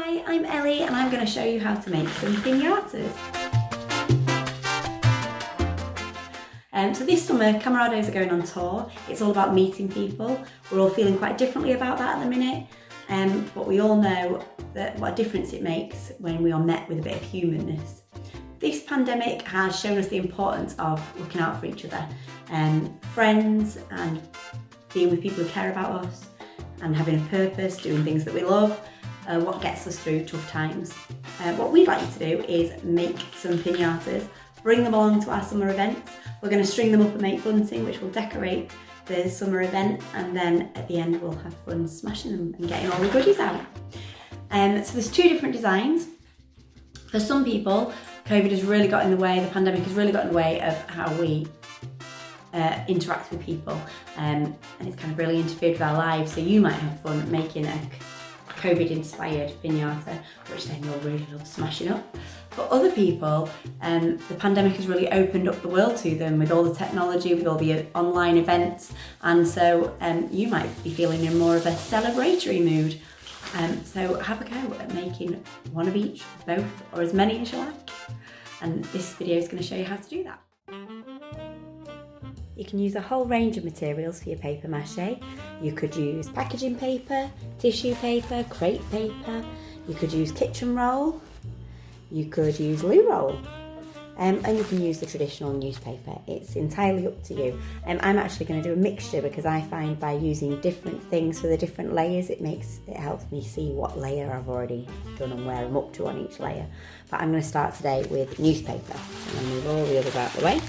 Hi, I'm Ellie and I'm going to show you how to make some piñatas. So this summer, Camerados are going on tour. It's all about meeting people. We're all feeling quite differently about that at the minute, but we all know that what a difference it makes when we are met with a bit of humanness. This pandemic has shown us the importance of looking out for each other, friends and being with people who care about us and having a purpose, doing things that we love, what gets us through tough times. What we'd like you to do is make some piñatas, bring them along to our summer events. We're going to string them up and make bunting, which will decorate the summer event, and then at the end we'll have fun smashing them and getting all the goodies out. So there's two different designs. For some people, COVID has really got in the way, the pandemic has really got in the way of how we interact with people, and it's kind of really interfered with our lives. So you might have fun making a COVID-inspired piñata, which then you'll really love smashing up. For other people, the pandemic has really opened up the world to them with all the technology, with all the online events, and so you might be feeling in more of a celebratory mood. So have a go at making one of each, both, or as many as you like. And this video is going to show you how to do that. You can use a whole range of materials for your paper mache. You could use packaging paper, tissue paper, crepe paper. You could use kitchen roll. You could use loo roll. And you can use the traditional newspaper. It's entirely up to you. I'm actually going to do a mixture because I find by using different things for the different layers, it helps me see what layer I've already done and where I'm up to on each layer. But I'm going to start today with newspaper. And then move all the others out of the way,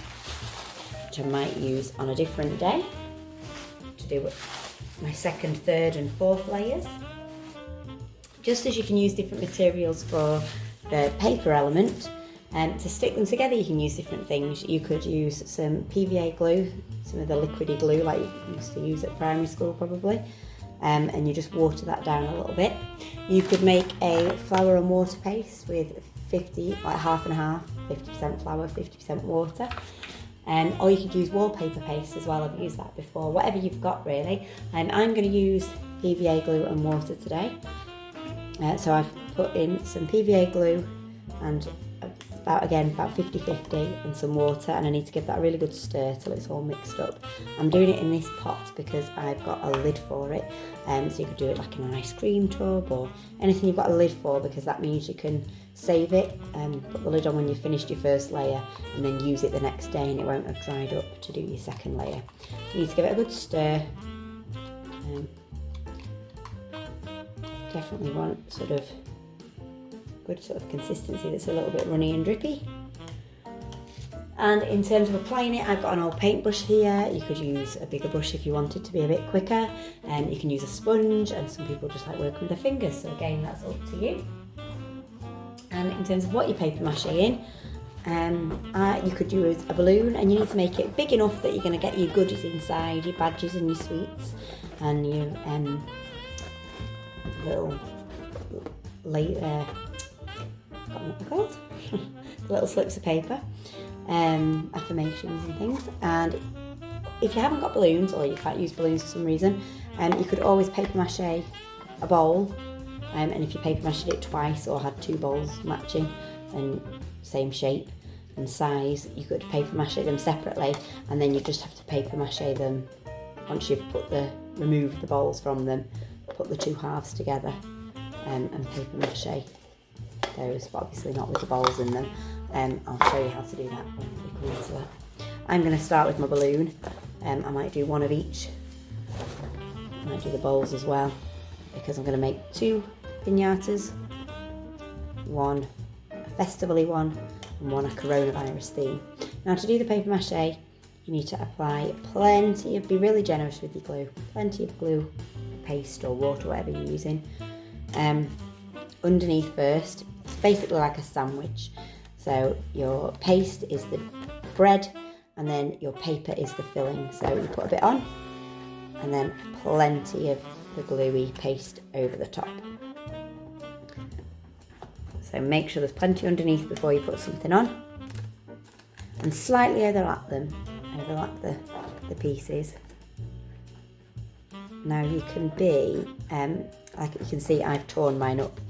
which I might use on a different day to do my second, third and fourth layers. Just as you can use different materials for the paper element, to stick them together you can use different things. You could use some PVA glue, some of the liquidy glue like you used to use at primary school probably, and you just water that down a little bit. You could make a flour and water paste with 50, like half and half, 50% flour, 50% water. Or you could use wallpaper paste as well. I've used that before, whatever you've got really. I'm going to use PVA glue and water today. So I've put in some PVA glue and about 50-50 and some water, and I need to give that a really good stir till it's all mixed up. I'm doing it in this pot because I've got a lid for it, so you could do it like in an ice cream tub or anything you've got a lid for, because that means you can save it and put the lid on when you've finished your first layer and then use it the next day and it won't have dried up to do your second layer. You need to give it a good stir. Definitely want good sort of consistency that's a little bit runny and drippy. And in terms of applying it, I've got an old paintbrush here. You could use a bigger brush if you wanted to be a bit quicker, and you can use a sponge, and some people just like working with their fingers, so again that's up to you. And in terms of what you paper mache in, you could use a balloon, and you need to make it big enough that you're going to get your goodies inside, your badges and your sweets and your little what they're called, little slips of paper, affirmations and things. And if you haven't got balloons, or you can't use balloons for some reason, you could always paper mache a bowl, and if you paper mached it twice or had two bowls matching and same shape and size, you could paper mache them separately, and then you just have to paper mache them once you've removed the bowls from them, put the two halves together and paper mache those, but obviously not with the bowls in them. I'll show you how to do that when we come into that. I'm going to start with my balloon. I might do one of each. I might do the bowls as well, because I'm going to make two piñatas, one a festival-y one and one a coronavirus theme. Now to do the paper mache, you need to apply be really generous with your glue, plenty of glue, paste or water, whatever you're using. Underneath first, it's basically like a sandwich. So your paste is the bread and then your paper is the filling. So you put a bit on and then plenty of the gluey paste over the top. So make sure there's plenty underneath before you put something on, and slightly overlap the pieces. Now you can be, like you can see I've torn mine up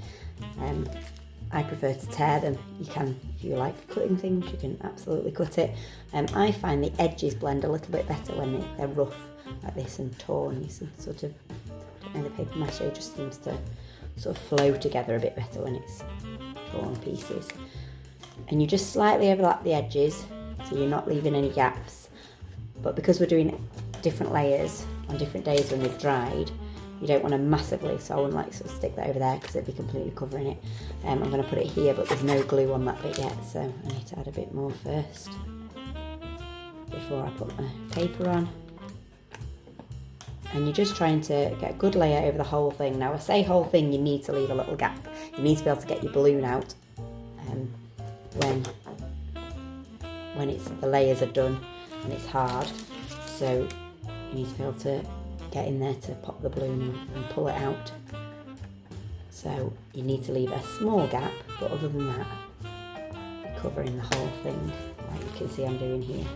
I prefer to tear them. You can, if you like cutting things, you can absolutely cut it. I find the edges blend a little bit better when they're rough like this and torn. You see, sort of, I don't know, the paper mache just seems to sort of flow together a bit better when it's torn pieces. And you just slightly overlap the edges so you're not leaving any gaps. But because we're doing different layers on different days when they've dried, you don't want to massively, so I wouldn't like sort of stick that over there because it'd be completely covering it. I'm going to put it here, but there's no glue on that bit yet, so I need to add a bit more first before I put my paper on. And you're just trying to get a good layer over the whole thing. Now I say whole thing, you need to leave a little gap. You need to be able to get your balloon out when the layers are done and it's hard. So you need to be able to get in there to pop the balloon and pull it out. So you need to leave a small gap, but other than that, you're covering the whole thing, like you can see I'm doing here.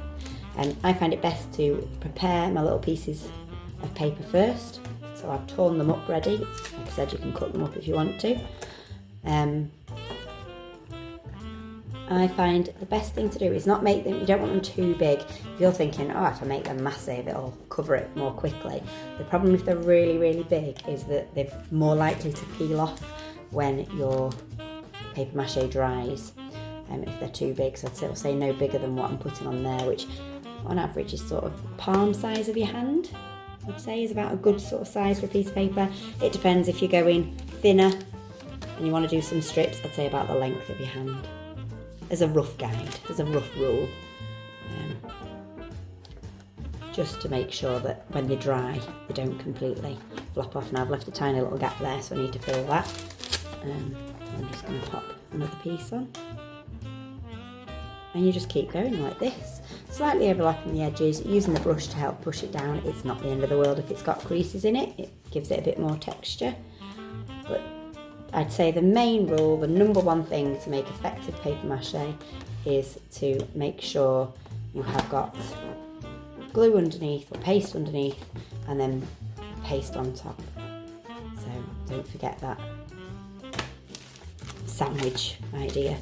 And I find it best to prepare my little pieces of paper first. So I've torn them up ready. Like I said, you can cut them up if you want to. I find the best thing to do is not make them, you don't want them too big. If you're thinking, oh, if I make them massive, it'll cover it more quickly. The problem if they're really, really big is that they're more likely to peel off when your paper mache dries. If they're too big, so I'd say no bigger than what I'm putting on there, which on average is sort of palm size of your hand. I'd say is about a good sort of size for a piece of paper. It depends if you're going thinner and you want to do some strips, I'd say about the length of your hand. As a rough guide, as a rough rule, just to make sure that when they dry they don't completely flop off. Now I've left a tiny little gap there, so I need to fill that. I'm just going to pop another piece on, and you just keep going like this, slightly overlapping the edges, using the brush to help push it down. It's not the end of the world if it's got creases in it, it gives it a bit more texture. But I'd say the main rule, the number one thing to make effective paper mache is to make sure you have got glue underneath or paste underneath and then paste on top. So don't forget that sandwich idea,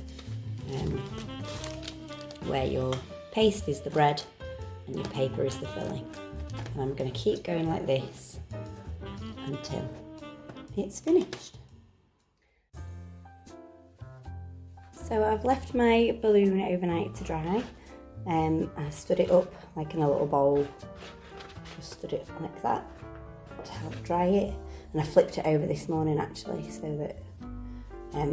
where your paste is the bread and your paper is the filling. And I'm going to keep going like this until it's finished. So I've left my balloon overnight to dry. I stood it up like in a little bowl, just stood it like that to help dry it. And I flipped it over this morning actually, so that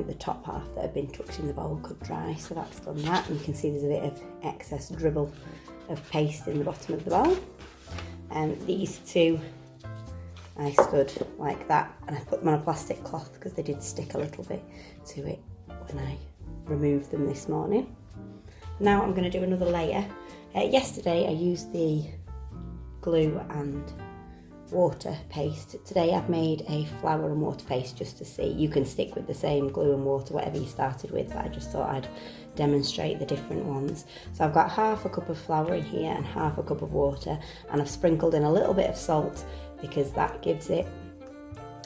the top half that had been tucked in the bowl could dry. So that's done that, and you can see there's a bit of excess dribble of paste in the bottom of the bowl. These two I stood like that, and I put them on a plastic cloth because they did stick a little bit to it when I removed them this morning. Now I'm going to do another layer. Yesterday I used the glue and water paste. Today I've made a flour and water paste just to see. You can stick with the same glue and water, whatever you started with, but I just thought I'd demonstrate the different ones. So I've got half a cup of flour in here and half a cup of water, and I've sprinkled in a little bit of salt because that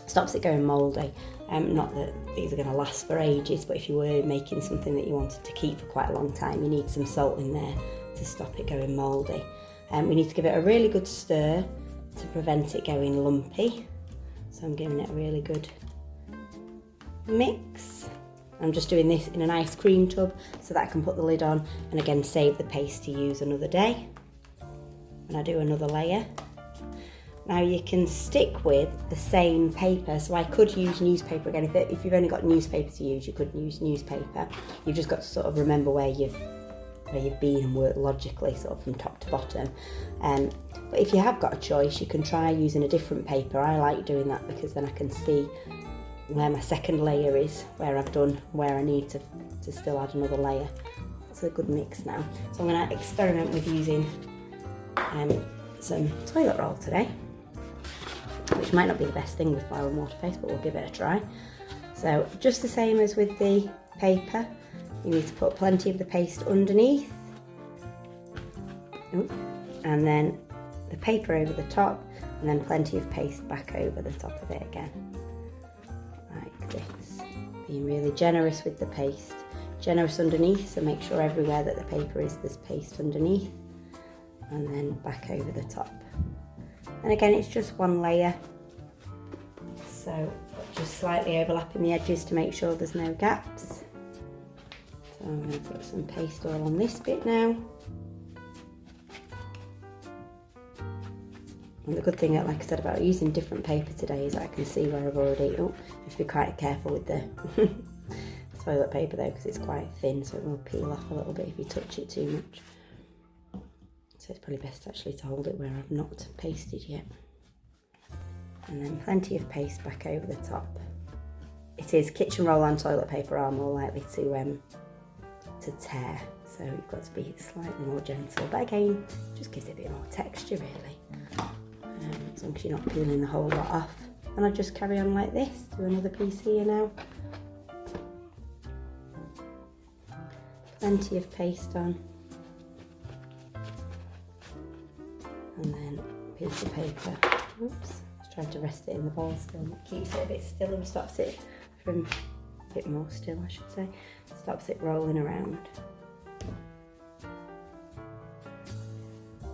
stops it going mouldy. Not that these are going to last for ages, but if you were making something that you wanted to keep for quite a long time, you need some salt in there to stop it going mouldy. We need to give it a really good stir to prevent it going lumpy. So I'm giving it a really good mix. I'm just doing this in an ice cream tub so that I can put the lid on and again save the paste to use another day when I do another layer. Now you can stick with the same paper, so I could use newspaper again. If you've only got newspaper to use, you could use newspaper. You've just got to sort of remember where you've been and work logically sort of from top to bottom. But if you have got a choice, you can try using a different paper. I like doing that because then I can see where my second layer is, where I've done, where I need to still add another layer. It's a good mix now. So I'm going to experiment with using some toilet roll today, which might not be the best thing with flour and water paste, but we'll give it a try. So just the same as with the paper, you need to put plenty of the paste underneath, and then the paper over the top, and then plenty of paste back over the top of it again, like this. Being really generous with the paste. Generous underneath, so make sure everywhere that the paper is, there's paste underneath. And then back over the top. And again, it's just one layer. So just slightly overlapping the edges to make sure there's no gaps. So I'm going to put some paste all on this bit now. And the good thing, like I said, about using different paper today is I can see where I've already, oh, you have to be quite careful with the toilet paper though, because it's quite thin, so it will peel off a little bit if you touch it too much. So it's probably best actually to hold it where I've not pasted yet. And then plenty of paste back over the top. It is kitchen roll and toilet paper are more likely to tear, so you've got to be slightly more gentle. But again, just gives it a bit more texture really. As long as you're not peeling the whole lot off. And I just carry on like this. Do another piece here now. Plenty of paste on. And then a piece of paper. Oops, I was trying to rest it in the bowl still. That keeps it a bit still and stops it from, a bit more still I should say, stops it rolling around.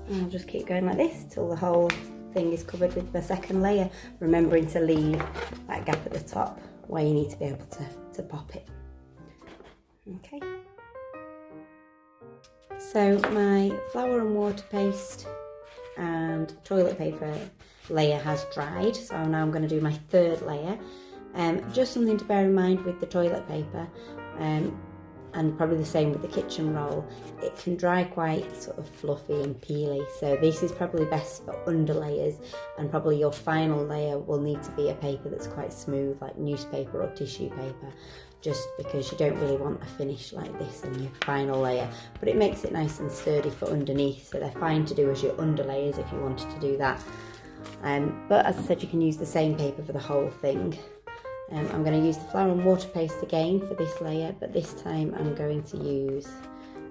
And I'll just keep going like this till the whole thing is covered with the second layer, remembering to leave that gap at the top where you need to be able to pop it. Okay. So my flour and water paste and toilet paper layer has dried, so now I'm going to do my third layer. Just something to bear in mind with the toilet paper, and probably the same with the kitchen roll, it can dry quite sort of fluffy and peely, so this is probably best for under layers, and probably your final layer will need to be a paper that's quite smooth, like newspaper or tissue paper, just because you don't really want a finish like this in your final layer, but it makes it nice and sturdy for underneath, so they're fine to do as your under layers if you wanted to do that. But as I said, you can use the same paper for the whole thing. I'm going to use the flour and water paste again for this layer, but this time I'm going to use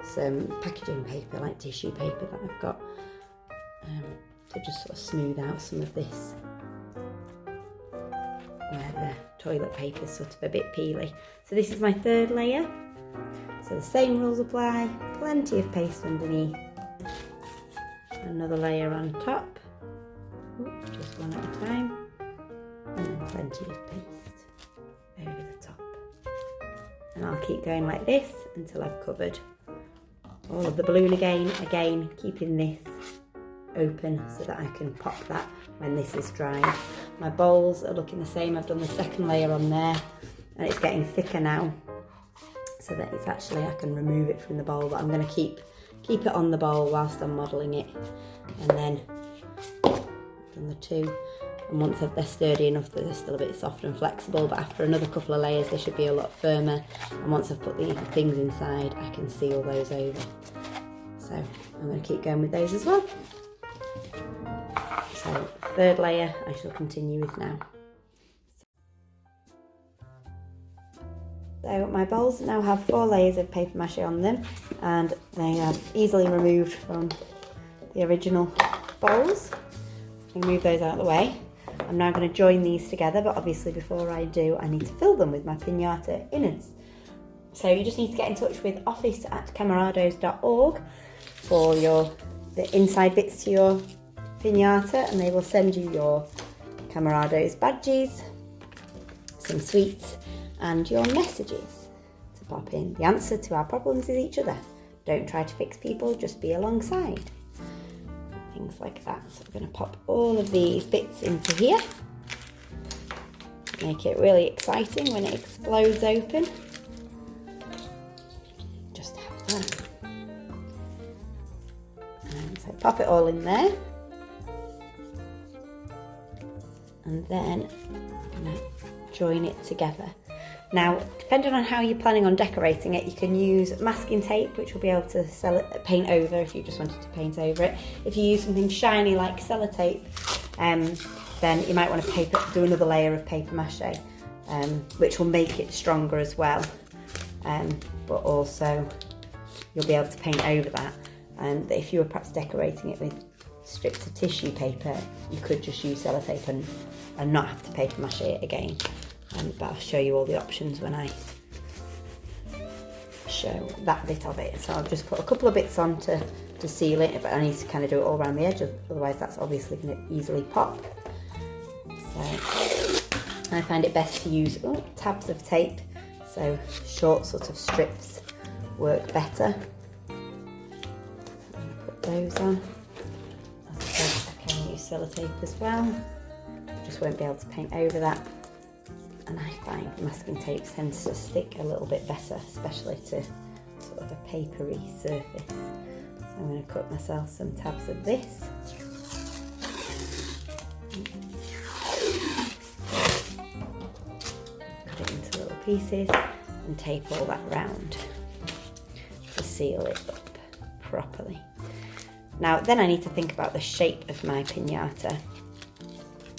some packaging paper, like tissue paper that I've got, to just sort of smooth out some of this where the toilet paper is sort of a bit peely. So this is my third layer. So the same rules apply, plenty of paste underneath, another layer on top, just one at a time, and then plenty of paste over the top. And I'll keep going like this until I've covered all of the balloon again keeping this open so that I can pop that when this is dried. My bowls are looking the same. I've done the second layer on there and it's getting thicker now, so that it's actually, I can remove it from the bowl, but I'm going to keep it on the bowl whilst I'm modelling it. And then I've done the two. And once they're sturdy enough that they're still a bit soft and flexible, but after another couple of layers they should be a lot firmer, and once I've put the things inside I can seal those over. So I'm going to keep going with those as well. So third layer I shall continue with now. So my bowls now have 4 layers of paper mache on them, and they are easily removed from the original bowls. Move those out of the way. I'm now going to join these together, but obviously before I do I need to fill them with my piñata innards. So you just need to get in touch with office@camerados.org for the inside bits to your piñata, and they will send you your Camerados badges, some sweets and your messages to pop in. The answer to our problems is each other. Don't try to fix people, just be alongside. Things like that. So we're going to pop all of these bits into here. Make it really exciting when it explodes open. Just have fun. And so pop it all in there. And then I'm going to join it together. Now, depending on how you're planning on decorating it, you can use masking tape, which will be able to paint over if you just wanted to paint over it. If you use something shiny like sellotape, then you might want to do another layer of paper mache, which will make it stronger as well. But also, you'll be able to paint over that. And if you were perhaps decorating it with strips of tissue paper, you could just use sellotape and not have to paper mache it again. but I'll show you all the options when I show that bit of it. So I'll just put a couple of bits on to seal it, but I need to kind of do it all around the edge, otherwise that's obviously going to easily pop. So I find it best to use tabs of tape, so short sort of strips work better. Put those on. As I said, I can use sellotape as well, just won't be able to paint over that. And I find masking tape tends to stick a little bit better, especially to sort of a papery surface. So I'm going to cut myself some tabs of this. Cut it into little pieces and tape all that round to seal it up properly. Now then I need to think about the shape of my piñata.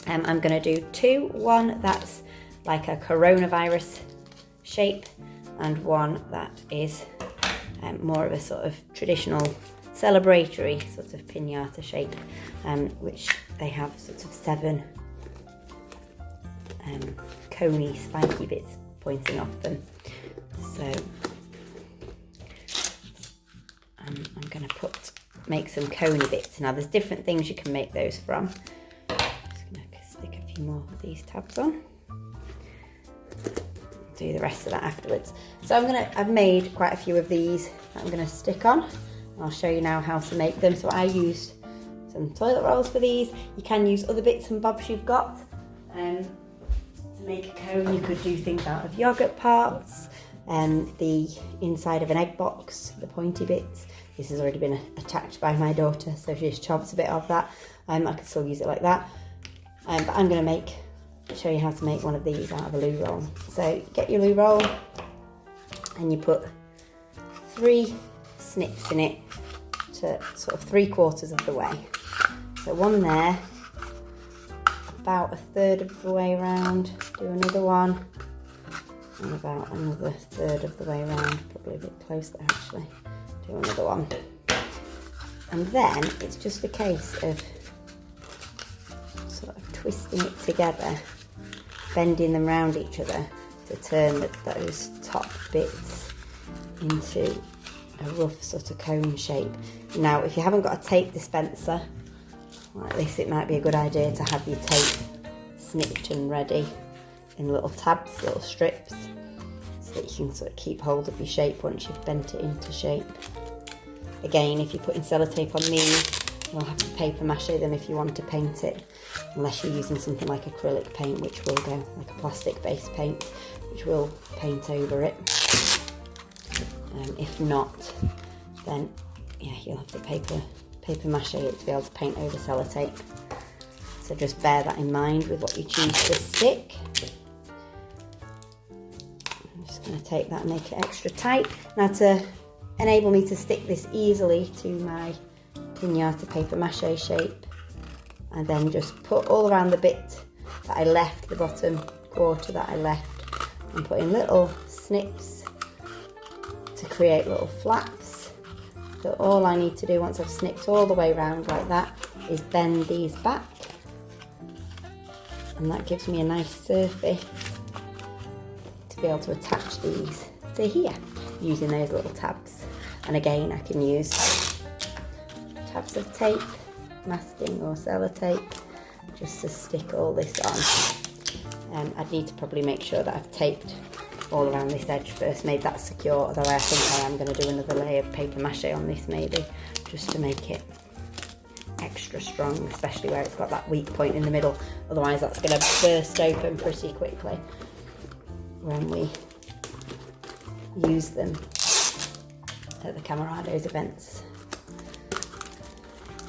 I'm going to do two, one that's like a coronavirus shape and one that is more of a sort of traditional celebratory sort of piñata shape, which they have sort of 7 coney spiky bits pointing off them. So I'm going to make some coney bits. Now there's different things you can make those from. I'm just going to stick a few more of these tabs on. Do the rest of that afterwards. So I've made quite a few of these that I'm going to stick on. I'll show you now how to make them. So I used some toilet rolls for these. You can use other bits and bobs you've got. To make a cone, you could do things out of yogurt parts, the inside of an egg box, the pointy bits. This has already been attached by my daughter, so she just chops a bit of that. I can still use it like that. But I'm going to show you how to make one of these out of a loo roll. So you get your loo roll and you put 3 snips in it to sort of 3/4 of the way. So one there, about 1/3 of the way around, do another one, and about another 1/3 of the way around, probably a bit close there actually, do another one. And then it's just a case of sort of twisting it together, bending them round each other to turn those top bits into a rough sort of cone shape. Now if you haven't got a tape dispenser like this, it might be a good idea to have your tape snipped and ready in little tabs, little strips, so that you can sort of keep hold of your shape once you've bent it into shape. Again, if you're putting sellotape on these, you'll have to paper mache them if you want to paint it, unless you're using something like acrylic paint, which will go, like a plastic based paint, which will paint over it. If not, then yeah, you'll have to paper mache it to be able to paint over sellotape. So just bear that in mind with what you choose to stick. I'm just going to take that and make it extra tight. Now to enable me to stick this easily to my piñata paper mache shape, and then just put all around the bit that I left, the bottom quarter that I left, and put in little snips to create little flaps. So all I need to do once I've snipped all the way around like that is bend these back, and that gives me a nice surface to be able to attach these to here using those little tabs. And again, I can use tabs of tape, masking or sellotape, just to stick all this on. I'd need to probably make sure that I've taped all around this edge first, made that secure, although I think I am going to do another layer of paper mache on this maybe, just to make it extra strong, especially where it's got that weak point in the middle, otherwise that's going to burst open pretty quickly when we use them at the Camerados events.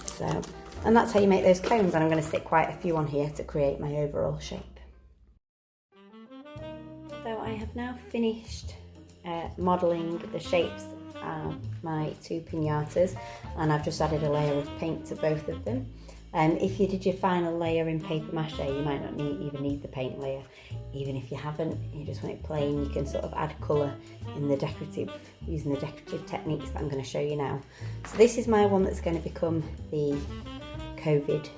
So, and that's how you make those cones, and I'm going to stick quite a few on here to create my overall shape. So I have now finished modelling the shapes of my 2 piñatas, and I've just added a layer of paint to both of them. If you did your final layer in paper mache, you might not even need the paint layer. Even if you haven't, you just want it plain, you can sort of add colour in using the decorative techniques that I'm going to show you now. So this is my one that's going to become the COVID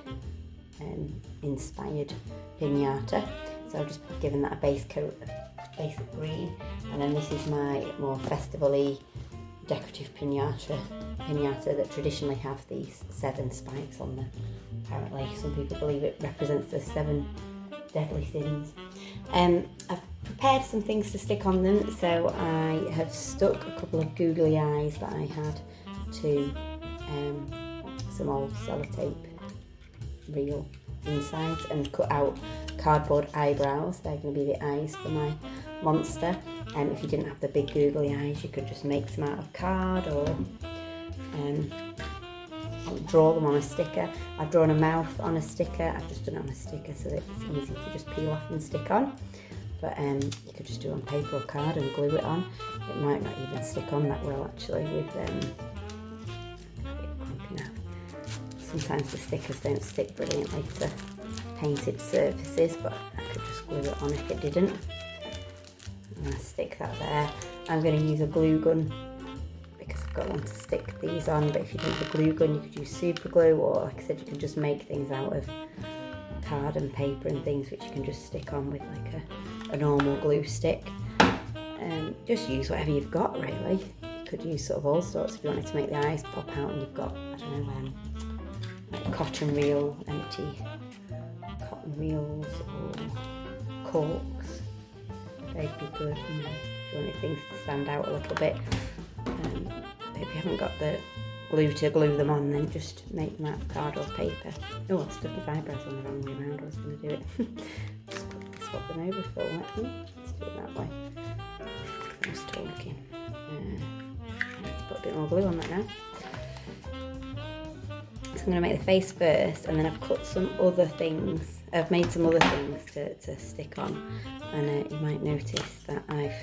inspired piñata. So I've just given that a base coat of basic green. And then this is my more festival-y decorative piñata that traditionally have these 7 spikes on them. Apparently, some people believe it represents the 7 deadly sins. I've prepared some things to stick on them, so I have stuck a couple of googly eyes that I had to some old sellotape reel insides and cut out cardboard eyebrows. They're going to be the eyes for my monster. And if you didn't have the big googly eyes, you could just make some out of card or draw them on a sticker. I've drawn a mouth on a sticker. I've just done it on a sticker so that it's easy to just peel off and stick on. But you could just do it on paper or card and glue it on. It might not even stick on that well actually with sometimes the stickers don't stick brilliantly to painted surfaces, but I could just glue it on if it didn't. And I stick that there. I'm going to use a glue gun because I've got one to stick these on, but if you don't have a glue gun you could use super glue, or like I said, you can just make things out of card and paper and things which you can just stick on with like a normal glue stick. Just use whatever you've got really. You could use sort of all sorts if you wanted to make the eyes pop out and you've got, I don't know, like cotton reel, empty cotton reels or corks. They'd be good, you know, if you wanted things to stand out a little bit. If you haven't got the glue to glue them on, then just make them out of card or paper. Oh, I stuck his eyebrows on the wrong way around. I was going to do it. Just quickly swap them over for that. Let's do it that way. I was talking. Let's put a bit more glue on that now. So I'm going to make the face first, and then I've cut some other things. I've made some other things to stick on, and you might notice that I've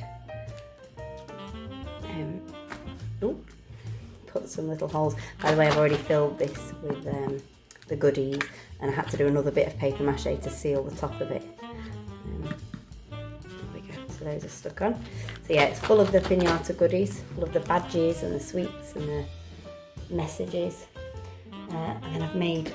put some little holes. By the way, I've already filled this with the goodies, and I had to do another bit of paper mache to seal the top of it. There we go, so those are stuck on. So yeah, it's full of the piñata goodies, full of the badges and the sweets and the messages. And then I've made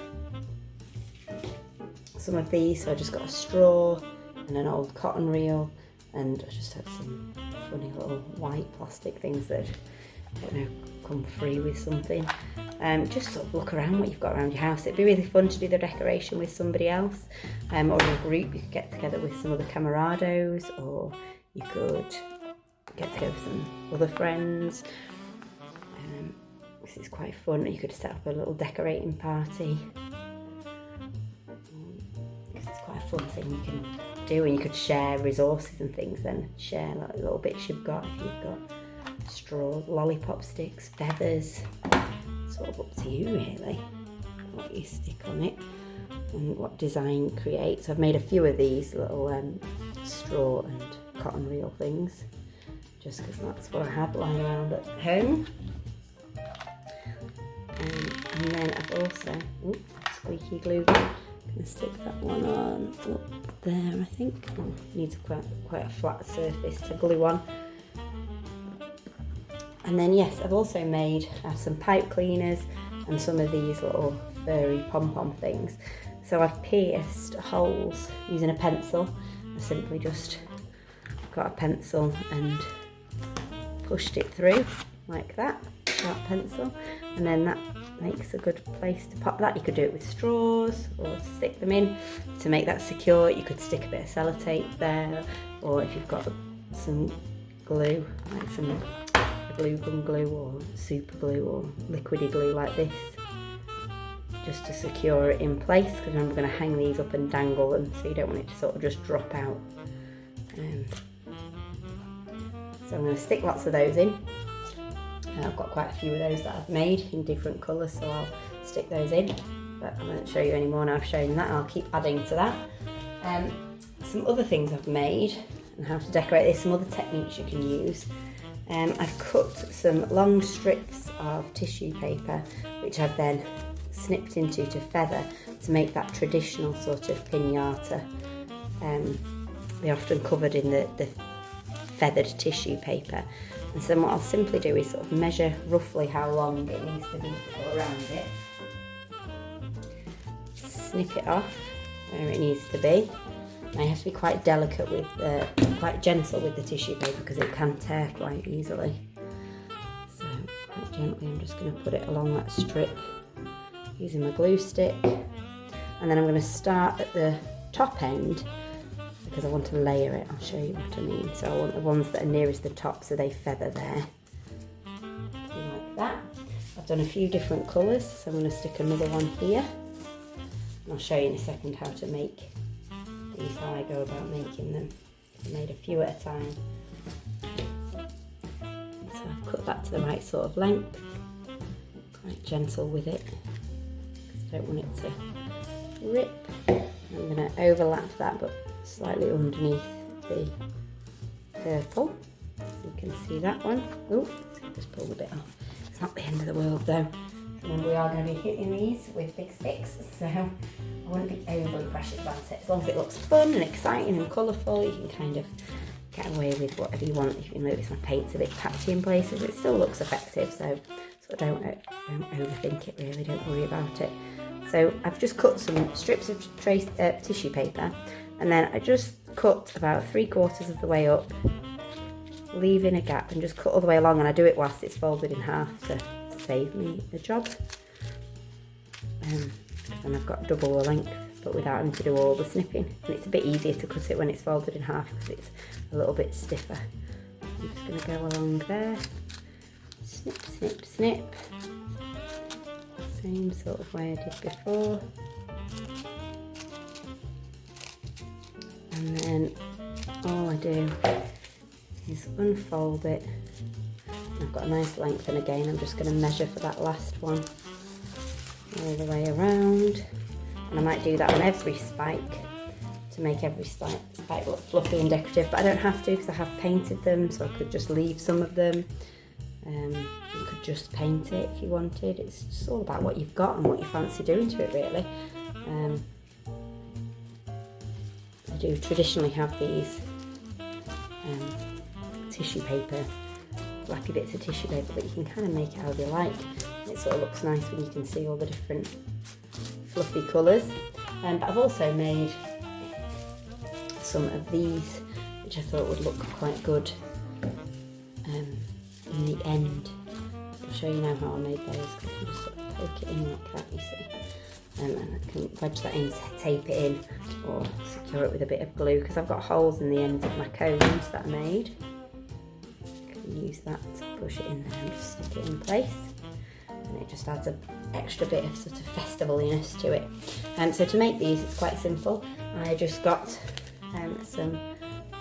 some of these, so I just got a straw and an old cotton reel, and I just had some funny little white plastic things that, I don't know, come free with something. Just sort of look around what you've got around your house. It'd be really fun to do the decoration with somebody else, or in a group. You could get together with some other Camerados, or you could get together with some other friends. This is quite fun. You could set up a little decorating party. It's quite a fun thing you can do, and you could share resources and things, then share like little bits you've got. If you've got straws, lollipop sticks, feathers, sort of up to you really, what you stick on it and what design you create. So I've made a few of these little straw and cotton reel things, just because that's what I had lying around at home. And then I've also, squeaky glue gun, I'm going to stick that one on up there, I think. Needs quite a flat surface to glue on. And then yes, I've also made some pipe cleaners and some of these little furry pom-pom things. So I've pierced holes using a pencil. I simply just got a pencil and pushed it through like that, sharp pencil, and then that makes a good place to pop that. You could do it with straws or stick them in to make that secure. You could stick a bit of sellotape there, or if you've got some glue, like some glue gun glue or super glue or liquidy glue like this, just to secure it in place, because I'm going to hang these up and dangle them, so you don't want it to sort of just drop out. So I'm going to stick lots of those in. I've got quite a few of those that I've made in different colours, so I'll stick those in, but I won't show you any more now. I've shown that, and I'll keep adding to that. Some other things I've made and how to decorate this, some other techniques you can use. I've cut some long strips of tissue paper, which I've then snipped into to feather to make that traditional sort of piñata. They're often covered in the feathered tissue paper. And so what I'll simply do is sort of measure roughly how long it needs to be to go around it. Snip it off where it needs to be. Now you have to be quite delicate with, quite gentle with the tissue paper because it can tear quite easily. So quite gently I'm just going to put it along that strip using my glue stick. And then I'm going to start at the top end because I want to layer it. I'll show you what I mean. So I want the ones that are nearest the top so they feather there. Like that. I've done a few different colours, so I'm going to stick another one here. And I'll show you in a second how to make these, how I go about making them. I made a few at a time. So I've cut that to the right sort of length. Quite gentle with it because I don't want it to rip. I'm going to overlap that but slightly underneath the purple. You can see that one. Oh, just pull a bit off. It's not the end of the world though. Remember, we are going to be hitting these with big sticks, so I wouldn't be overly precious about it. As long as it looks fun and exciting and colourful, you can kind of get away with whatever you want. If you notice my paint's a bit patchy in places, it still looks effective, so don't overthink it really, don't worry about it. So I've just cut some strips of tissue paper, and then I just cut about 3/4 of the way up, leaving a gap, and just cut all the way along, and I do it whilst it's folded in half to save me the job. Because then I've got double the length, but without having to do all the snipping. And it's a bit easier to cut it when it's folded in half because it's a little bit stiffer. I'm just going to go along there, snip, snip, snip. Same sort of way I did before. And then all I do is unfold it. I've got a nice length, and again I'm just going to measure for that last one all the way around. And I might do that on every spike to make every spike look fluffy and decorative, but I don't have to because I have painted them, so I could just leave some of them. You could just paint it if you wanted. It's just all about what you've got and what you fancy doing to it really. I do traditionally have these tissue paper, flappy bits of tissue paper, but you can kind of make it however you like. It sort of looks nice when you can see all the different fluffy colours. But I've also made some of these, which I thought would look quite good in the end. I'll show you now how I made those, because you can just sort of poke it in like that, you see. And I can wedge that in, tape it in, or secure it with a bit of glue, because I've got holes in the ends of my cones that I made. Use that to push it in there and just stick it in place, and it just adds an extra bit of sort of festivaliness to it. So to make these, it's quite simple. I just got some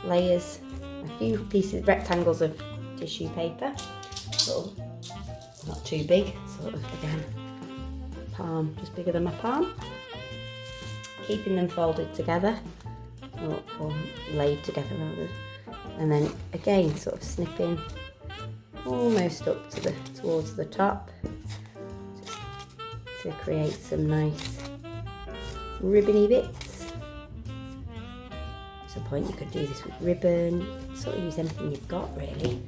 layers, a few pieces, rectangles of tissue paper, sort of not too big, sort of again palm, just bigger than my palm, keeping them folded together or laid together rather. And then again sort of snipping almost up to towards the top, just to create some nice ribbony bits. At some point you could do this with ribbon, sort of use anything you've got really.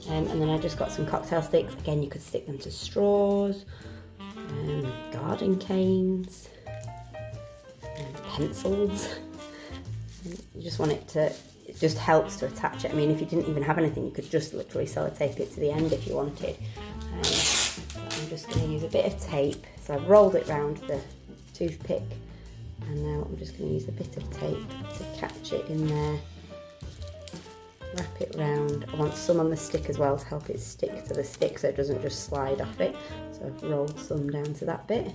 And then I just got some cocktail sticks. Again, you could stick them to straws, garden canes, pencils. You just want it to, it just helps to attach it. I mean, if you didn't even have anything, you could just literally sellotape it to the end if you wanted. I'm just going to use a bit of tape. So I've rolled it round the toothpick, and now I'm just going to use a bit of tape to catch it in there. Wrap it round. I want some on the stick as well to help it stick to the stick so it doesn't just slide off it. So I've rolled some down to that bit.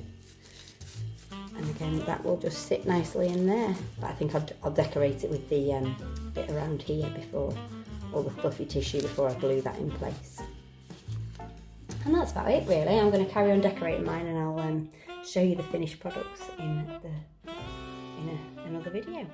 And again, that will just sit nicely in there. But I think I'll decorate it with the bit around here before, all the fluffy tissue, before I glue that in place. And that's about it really. I'm going to carry on decorating mine, and I'll show you the finished products in another video.